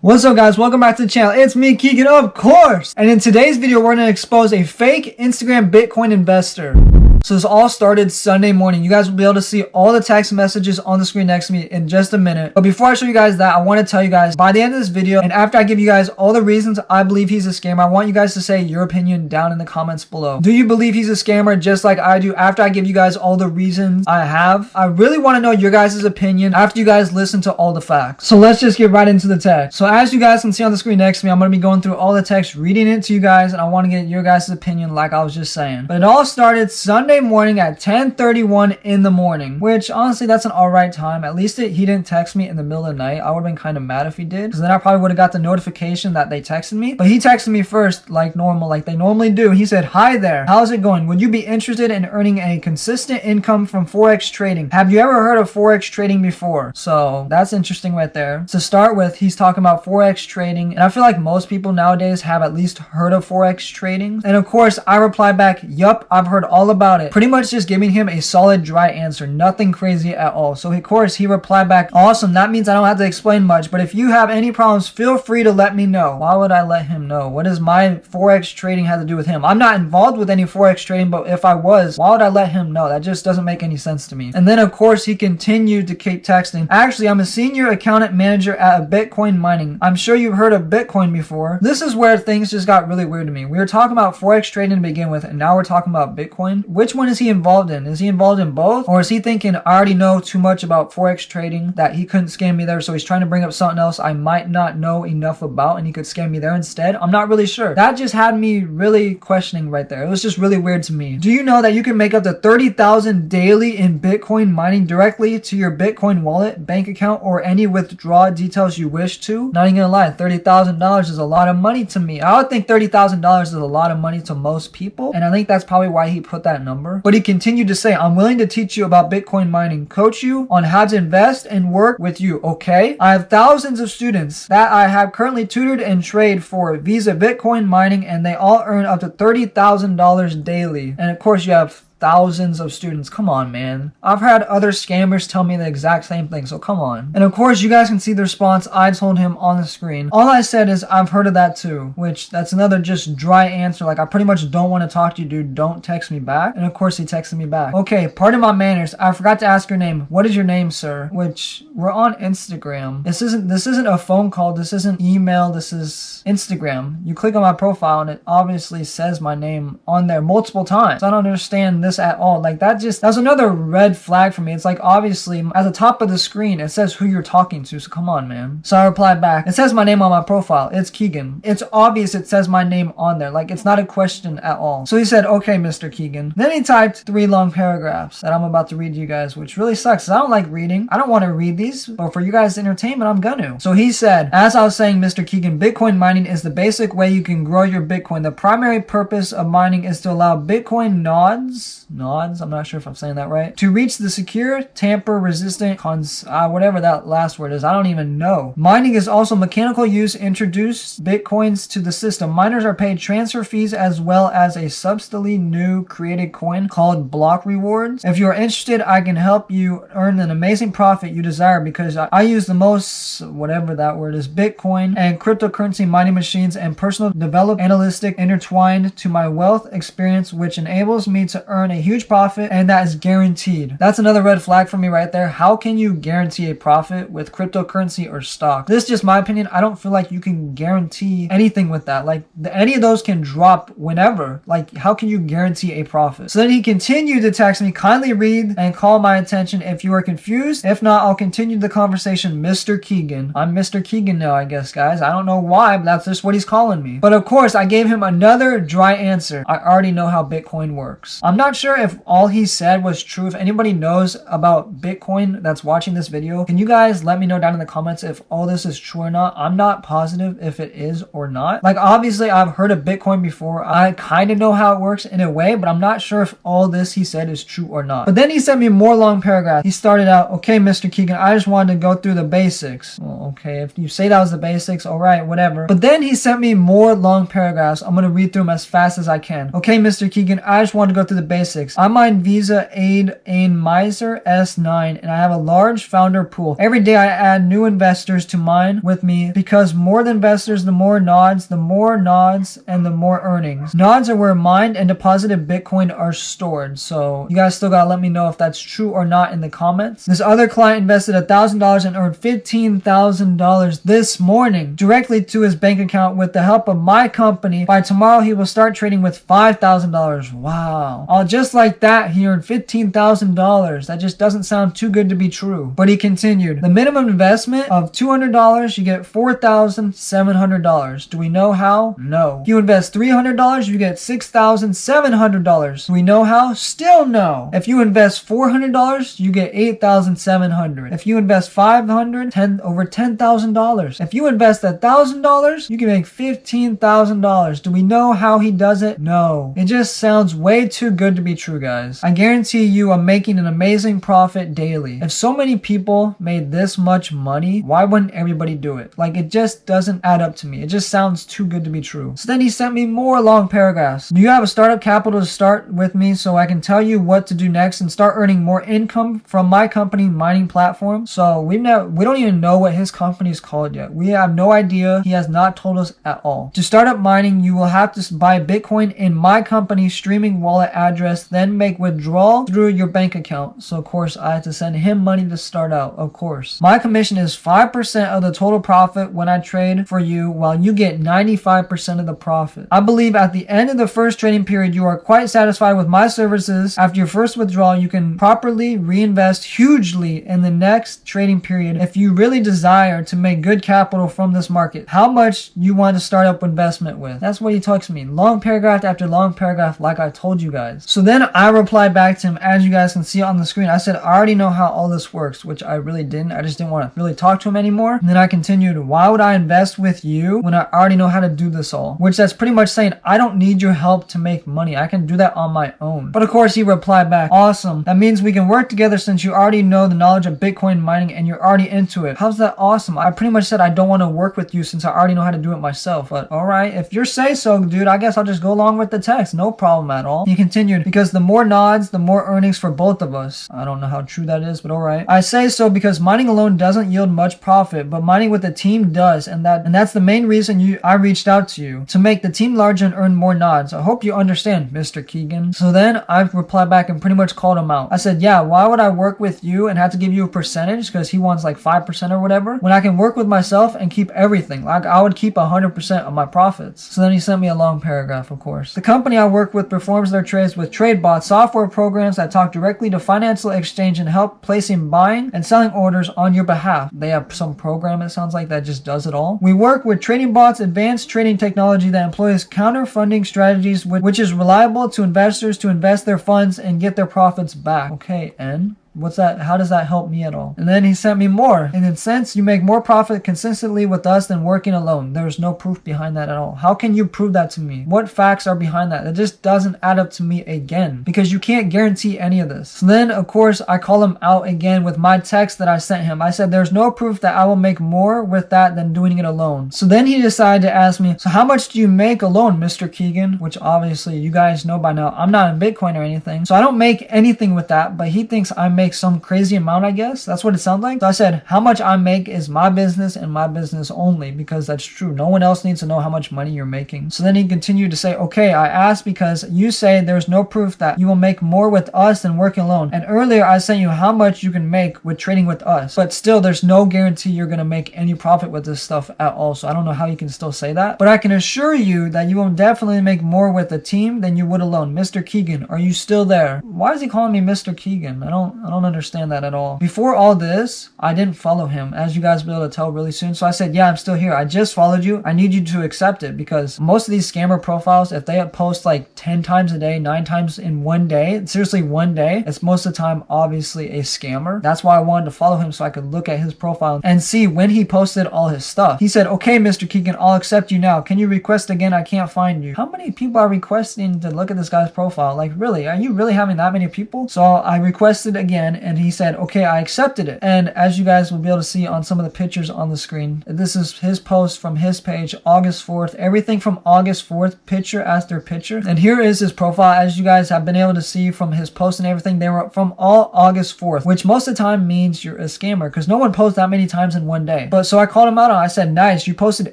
What's up guys, welcome back to the channel. It's me, Kegan, of course. And in today's video, we're going to expose a fake Instagram Bitcoin investor. So this all started Sunday morning. You guys will be able to see all the text messages on the screen next to me in just a minute. But before I show you guys that, I want to tell you guys by the end of this video, and after I give you guys all the reasons I believe he's a scammer, I want you guys to say your opinion down in the comments below. Do you believe he's a scammer just like I do after I give you guys all the reasons I have? I really want to know your guys' opinion after you guys listen to all the facts. So let's just get right into the text. So as you guys can see on the screen next to me, I'm going to be going through all the text, reading it to you guys, and I want to get your guys' opinion like I was just saying. But it all started Sunday morning at 10:31 in the morning, which honestly that's an alright time. At least he didn't text me in the middle of the night. I would have been kind of mad if he did, because then I probably would have got the notification that they texted me. But he texted me first like normal, like they normally do. He said, "Hi there, how's it going? Would you be interested in earning a consistent income from Forex trading? Have you ever heard of Forex trading before?" So that's interesting right there. To start with, he's talking about Forex trading, and I feel like most people nowadays have at least heard of Forex trading. And of course I replied back, "Yup, I've heard all about it." Pretty much just giving him a solid dry answer, nothing crazy at all. So of course he replied back, "Awesome, that means I don't have to explain much, but if you have any problems, feel free to let me know." Why would I let him know? What does my Forex trading have to do with him? I'm not involved with any Forex trading, but if I was, why would I let him know? That just doesn't make any sense to me. And then of course he continued to keep texting, "Actually, I'm a senior accountant manager at a Bitcoin mining. I'm sure you've heard of Bitcoin before." This is where things just got really weird to me. We were talking about Forex trading to begin with, and now we're talking about Bitcoin. Which one is he involved in? Is he involved in both? Or is he thinking, I already know too much about Forex trading that he couldn't scam me there, so he's trying to bring up something else I might not know enough about and he could scam me there instead? I'm not really sure. That just had me really questioning right there. It was just really weird to me. Do you know that you can make up to 30,000 daily in Bitcoin mining directly to your Bitcoin wallet, bank account, or any withdrawal details you wish to? Not even gonna lie, $30,000 is a lot of money to me. I would think $30,000 is a lot of money to most people, and I think that's probably why he put that number. But he continued to say, "I'm willing to teach you about Bitcoin mining, coach you on how to invest and work with you, okay? I have thousands of students that I have currently tutored and trade for Visa Bitcoin mining, and they all earn up to $30,000 daily." And of course you have thousands of students. Come on, man. I've had other scammers tell me the exact same thing, so come on. And of course you guys can see the response I told him on the screen. All I said is, "I've heard of that too," which that's another just dry answer. Like, I pretty much don't want to talk to you, dude. Don't text me back. And of course he texted me back. "Okay, pardon my manners. I forgot to ask your name. What is your name, sir?" Which, we're on Instagram. This isn't a phone call. This isn't email. This is Instagram. You click on my profile and it obviously says my name on there multiple times. I don't understand this at all. Like, that's another red flag for me. It's like, obviously at the top of the screen it says who you're talking to, so come on, man. So I replied back, "It says my name on my profile. It's Kegan. It's obvious it says my name on there. Like, it's not a question at all." So he said, "Okay, Mr. Kegan." Then he typed 3 long paragraphs that I'm about to read to you guys, which really sucks, 'cause I don't like reading. I don't want to read these, but for you guys' entertainment I'm gonna. So he said, "As I was saying, Mr. Kegan, Bitcoin mining is the basic way you can grow your Bitcoin. The primary purpose of mining is to allow Bitcoin nodes, I'm not sure if I'm saying that right, to reach the secure, tamper-resistant whatever that last word is. I don't even know. Mining is also mechanical use introduce Bitcoins to the system. Miners are paid transfer fees as well as a substantially new created coin called block rewards. If you are interested, I can help you earn an amazing profit you desire because I use the most, whatever that word is, Bitcoin and cryptocurrency mining machines and personal development analytic intertwined to my wealth experience, which enables me to earn a huge profit, and that is guaranteed." That's another red flag for me right there. How can you guarantee a profit with cryptocurrency or stock? This is just my opinion. I don't feel like you can guarantee anything with that. Like, any of those can drop whenever. Like, how can you guarantee a profit? So then he continued to text me, "Kindly read and call my attention if you are confused. If not, I'll continue the conversation, Mr. Kegan." I'm Mr. Kegan now, I guess, guys. I don't know why, but that's just what he's calling me. But of course I gave him another dry answer. I already know how Bitcoin works. I'm not sure if all he said was true. If anybody knows about Bitcoin that's watching this video, can you guys let me know down in the comments if all this is true or not? I'm not positive if it is or not. Like, obviously I've heard of Bitcoin before. I kind of know how it works in a way, but I'm not sure if all this he said is true or not. But then he sent me more long paragraphs. He started out, "Okay, Mr. Kegan, I just wanted to go through the basics." Well, okay, if you say that was the basics, alright, whatever. But then he sent me more long paragraphs. I'm gonna read through them as fast as I can. "Okay, Mr. Kegan, I just wanted to go through the basics basics. I mine Visa a Miser S9 and I have a large founder pool. Every day I add new investors to mine with me because more the investors, the more nods, and the more earnings. Nods are where mined and deposited Bitcoin are stored. So you guys still gotta let me know if that's true or not in the comments. This other client invested $1,000 and earned $15,000 this morning directly to his bank account with the help of my company. By tomorrow, he will start trading with $5,000. Wow. All just like that, he earned $15,000. That just doesn't sound too good to be true. But he continued. The minimum investment of $200, you get $4,700. Do we know how? No. If you invest $300, you get $6,700. Do we know how? Still no. If you invest $400, you get $8,700. If you invest $500, over $10,000. If you invest $1,000, you can make $15,000. Do we know how he does it? No. It just sounds way too good to be true, guys. I guarantee you I'm making an amazing profit daily. If so many people made this much money, why wouldn't everybody do it? Like, it just doesn't add up to me. It just sounds too good to be true. So then he sent me more long paragraphs. Do you have a startup capital to start with me so I can tell you what to do next and start earning more income from my company mining platform? So we don't even know what his company is called yet. We have no idea. He has not told us at all. To start up mining, you will have to buy Bitcoin in my company's streaming wallet address, then make withdrawal through your bank account. So of course I had to send him money to start out, of course. My commission is 5% of the total profit when I trade for you, while you get 95% of the profit. I believe at the end of the first trading period, you are quite satisfied with my services. After your first withdrawal, you can properly reinvest hugely in the next trading period if you really desire to make good capital from this market. How much you want to start up investment with? That's what he talks to me. Long paragraph after long paragraph, like I told you guys. So then I replied back to him, as you guys can see on the screen. I said, I already know how all this works, which I really didn't. I just didn't want to really talk to him anymore. And then I continued, why would I invest with you when I already know how to do this all? Which that's pretty much saying, I don't need your help to make money. I can do that on my own. But of course he replied back, awesome. That means we can work together since you already know the knowledge of Bitcoin mining and you're already into it. How's that awesome? I pretty much said I don't want to work with you since I already know how to do it myself. But alright, if you say so, dude, I guess I'll just go along with the text. No problem at all. He continued, because the more nods, the more earnings for both of us. I don't know how true that is, but alright. I say so because mining alone doesn't yield much profit, but mining with a team does, and that's the main reason I reached out to you, to make the team larger and earn more nods. I hope you understand, Mr. Kegan. So then I replied back and pretty much called him out. I said, yeah, why would I work with you and have to give you a percentage because he wants like 5% or whatever, when I can work with myself and keep everything? Like, I would keep 100% of my profits. So then he sent me a long paragraph, of course. The company I work with performs their trades with TradeBot software programs that talk directly to financial exchange and help placing buying and selling orders on your behalf. They have some program, it sounds like, that just does it all. We work with trading bots, advanced trading technology that employs counter funding strategies, which is reliable to investors to invest their funds and get their profits back. Okay, and what's that? How does that help me at all? And then he sent me more. And in a sense, you make more profit consistently with us than working alone. There's no proof behind that at all. How can you prove that to me? What facts are behind that? It just doesn't add up to me again, because you can't guarantee any of this. So then, of course, I call him out again with my text that I sent him. I said, there's no proof that I will make more with that than doing it alone. So then he decided to ask me, so how much do you make alone, Mr. Kegan? Which obviously you guys know by now, I'm not in Bitcoin or anything. So I don't make anything with that, but he thinks I make some crazy amount, I guess. That's what it sounds like. So I said, how much I make is my business and my business only, because that's true. No one else needs to know how much money you're making. So then he continued to say, okay, I asked because you say there's no proof that you will make more with us than working alone. And earlier I sent you how much you can make with trading with us, but still there's no guarantee you're going to make any profit with this stuff at all. So I don't know how you can still say that, but I can assure you that you will definitely make more with a team than you would alone. Mr. Kegan, are you still there? Why is he calling me Mr. Kegan? I don't understand that at all. Before all this, I didn't follow him, as you guys will be able to tell really soon. So I said, yeah, I'm still here. I just followed you. I need you to accept it, because most of these scammer profiles, if they post like 10 times a day, 9 times in one day, seriously one day, it's most of the time obviously a scammer. That's why I wanted to follow him, so I could look at his profile and see when he posted all his stuff. He said, okay, Mr. Kegan, I'll accept you now. Can you request again? I can't find you. How many people are requesting to look at this guy's profile? Like, really? Are you really having that many people? So I requested again. again, and he said, okay, I accepted it. And as you guys will be able to see on some of the pictures on the screen, this is his post from his page, August 4th, everything from August 4th, picture after picture. And here is his profile. As you guys have been able to see from his posts and everything, they were from all August 4th, which most of the time means you're a scammer because no one posts that many times in one day. But so I called him out on it. I said, nice, you posted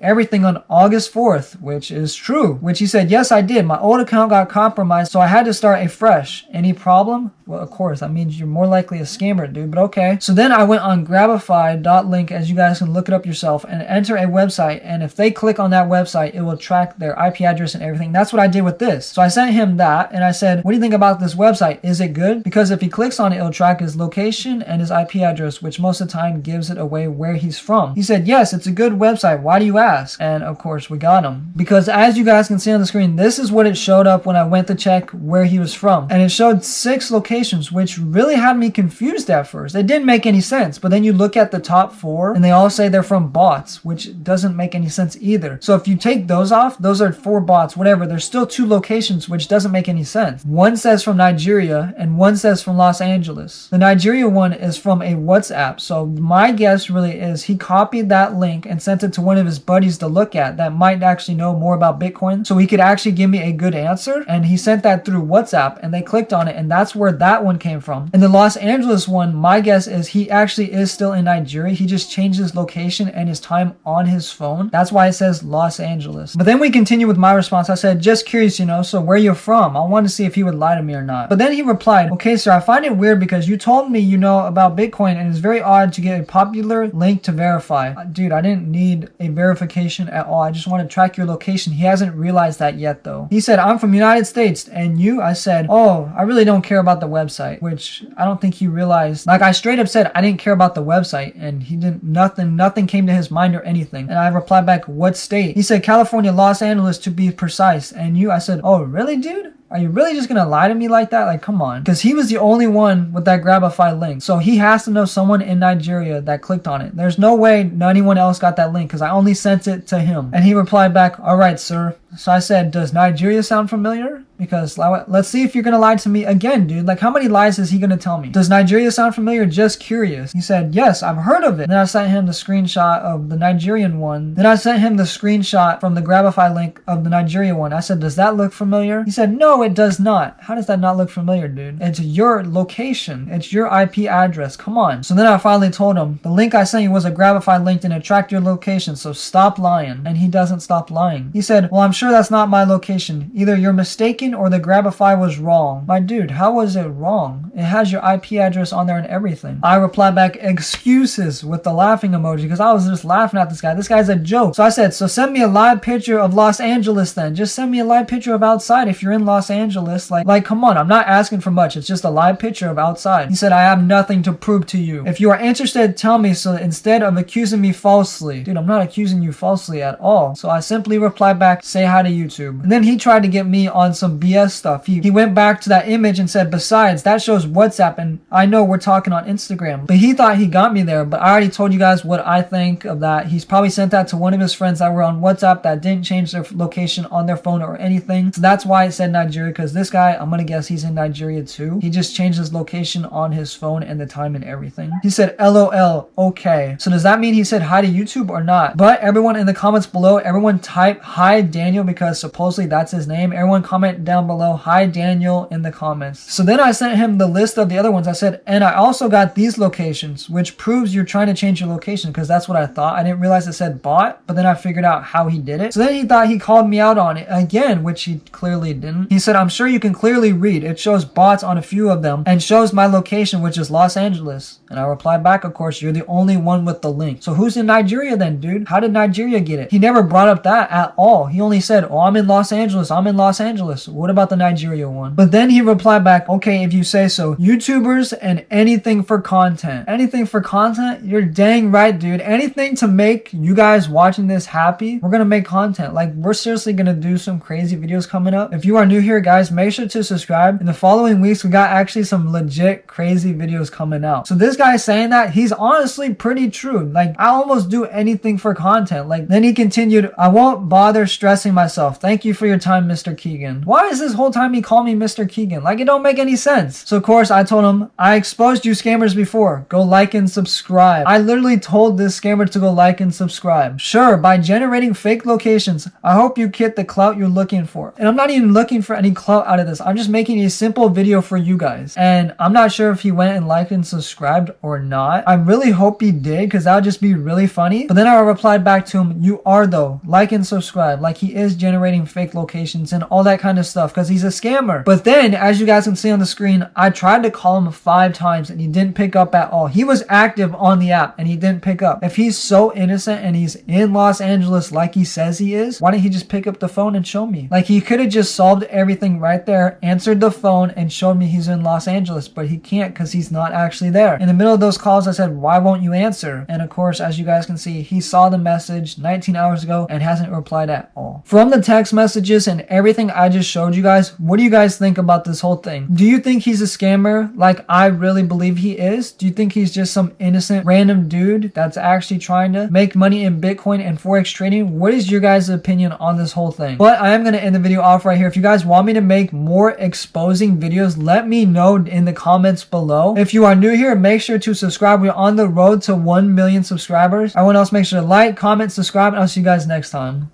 everything on August 4th, which is true. Which he said, yes, I did. My old account got compromised, so I had to start a fresh. Any problem? Well, of course, that means you're more likely a scammer, dude, but okay. So then I went on Grabify.link, as you guys can look it up yourself, and enter a website, and if they click on that website, it will track their IP address and everything. That's what I did with this. So I sent him that, and I said, what do you think about this website? Is it good? Because if he clicks on it, it'll track his location and his IP address, which most of the time gives it away where he's from. He said, yes, it's a good website. Why do you ask? And of course, we got him. Because as you guys can see on the screen, this is what it showed up when I went to check where he was from. And it showed 6 locations, which really had me confused at first. It didn't make any sense, but then you look at the top 4 and they all say they're from bots, which doesn't make any sense either. So if you take those off, those are 4 bots, whatever. There's still 2 locations, which doesn't make any sense. One says from Nigeria and one says from Los Angeles. The Nigeria one is from a WhatsApp. So my guess really is he copied that link and sent it to one of his buddies to look at that might actually know more about Bitcoin, so he could actually give me a good answer. And he sent that through WhatsApp and they clicked on it, and that's where that one came from. And the Los Angeles one, my guess is he actually is still in Nigeria. He just changed his location and his time on his phone. That's why it says Los Angeles. But then we continue with my response. I said, just curious, so where you're from. I wanted to see if he would lie to me or not. But then he replied, okay, sir, I find it weird because you told me you know about Bitcoin and it's very odd to get a popular link to verify. Dude, I didn't need a verification at all. I just want to track your location. He hasn't realized that yet though. He said, I'm from United States. And you? I said, oh, I really don't care about the website, which I don't think he realized. Like, I straight up said I didn't care about the website, and he didn't, nothing came to his mind or anything. And I replied back, what state? He said, California, Los Angeles to be precise. And you? I said, oh, really, dude? Are you really just gonna lie to me like that? Like, come on. Because he was the only one with that Grabify link. So he has to know someone in Nigeria that clicked on it. There's no way anyone else got that link because I only sent it to him. And he replied back, all right, sir. So I said, does Nigeria sound familiar? Because let's see if you're gonna lie to me again, dude. Like, how many lies is he gonna tell me? Does Nigeria sound familiar? Just curious. He said, yes, I've heard of it. Then I sent him the screenshot of the Nigerian one. Then I sent him the screenshot from the Grabify link of the Nigeria one. I said, does that look familiar? He said, no, it does not. How does that not look familiar, dude? It's your location. It's your IP address. Come on. So then I finally told him, the link I sent you was a Grabify link and it tracked your location, so stop lying. And he doesn't stop lying. He said, well, I'm sure that's not my location. Either you're mistaken or the Grabify was wrong. My dude, how was it wrong? It has your IP address on there and everything. I replied back, excuses, with the laughing emoji, because I was just laughing at this guy. This guy's a joke. So I said, so send me a live picture of Los Angeles then. Just send me a live picture of outside if you're in Los Angeles. Like, come on, I'm not asking for much. It's just a live picture of outside. He said, I have nothing to prove to you. If you are interested, tell me, so instead of accusing me falsely. Dude, I'm not accusing you falsely at all. So I simply replied back, say hi to YouTube. And then he tried to get me on some BS stuff. He went back to that image and said, besides, that shows WhatsApp and I know we're talking on Instagram. But he thought he got me there, but I already told you guys what I think of that. He's probably sent that to one of his friends that were on WhatsApp that didn't change their location on their phone or anything. So that's why it said Nigeria, because this guy, I'm gonna guess he's in Nigeria too. He just changed his location on his phone and the time and everything. He said, LOL, okay. So does that mean he said hi to YouTube or not? But everyone in the comments below, everyone type hi Daniel, because supposedly that's his name. Everyone comment down below, hi Daniel, in the comments. So then I sent him the list of the other ones. I said, and I also got these locations, which proves you're trying to change your location, because that's what I thought. I didn't realize it said bot, but then I figured out how he did it. So then he thought he called me out on it again, which he clearly didn't. He said, I'm sure you can clearly read. It shows bots on a few of them and shows my location, which is Los Angeles. And I replied back, of course, you're the only one with the link. So who's in Nigeria then, dude? How did Nigeria get it? He never brought up that at all. He only said, oh, I'm in Los Angeles. I'm in Los Angeles. What about the Nigeria one? But then he replied back, okay, if you say so. YouTubers and anything for content. Anything for content? You're dang right, dude. Anything to make you guys watching this happy, we're gonna make content. Like, we're seriously gonna do some crazy videos coming up. If you are new here, guys, make sure to subscribe. In the following weeks, we got actually some legit crazy videos coming out. So this guy saying that, he's honestly pretty true. Like, I almost do anything for content. Like, then he continued, I won't bother stressing myself. Thank you for your time, Mr. Kegan. Why why is this whole time he called me Mr. Kegan? Like, it don't make any sense. So of course I told him, I exposed you scammers before. Go like and subscribe. I literally told this scammer to go like and subscribe. Sure, by generating fake locations, I hope you get the clout you're looking for. And I'm not even looking for any clout out of this. I'm just making a simple video for you guys. And I'm not sure if he went and liked and subscribed or not. I really hope he did, because that would just be really funny. But then I replied back to him, you are though. Like and subscribe. Like, he is generating fake locations and all that kind of stuff, because he's a scammer. But then, as you guys can see on the screen, I tried to call him 5 times and he didn't pick up at all. He was active on the app and he didn't pick up. If he's so innocent and he's in Los Angeles like he says he is, why didn't he just pick up the phone and show me? Like, he could have just solved everything right there, answered the phone and showed me he's in Los Angeles, but he can't because he's not actually there. In the middle of those calls, I said, why won't you answer? And of course, as you guys can see, he saw the message 19 hours ago and hasn't replied at all. From the text messages and everything I just showed you guys, what do you guys think about this whole thing? Do you think he's a scammer like I really believe he is? Do you think he's just some innocent random dude that's actually trying to make money in Bitcoin and Forex trading? What is your guys' opinion on this whole thing? But I am going to end the video off right here. If you guys want me to make more exposing videos, let me know in the comments below. If you are new here, make sure to subscribe. We're on the road to 1 million subscribers. Everyone else, make sure to like, comment, subscribe, and I'll see you guys next time.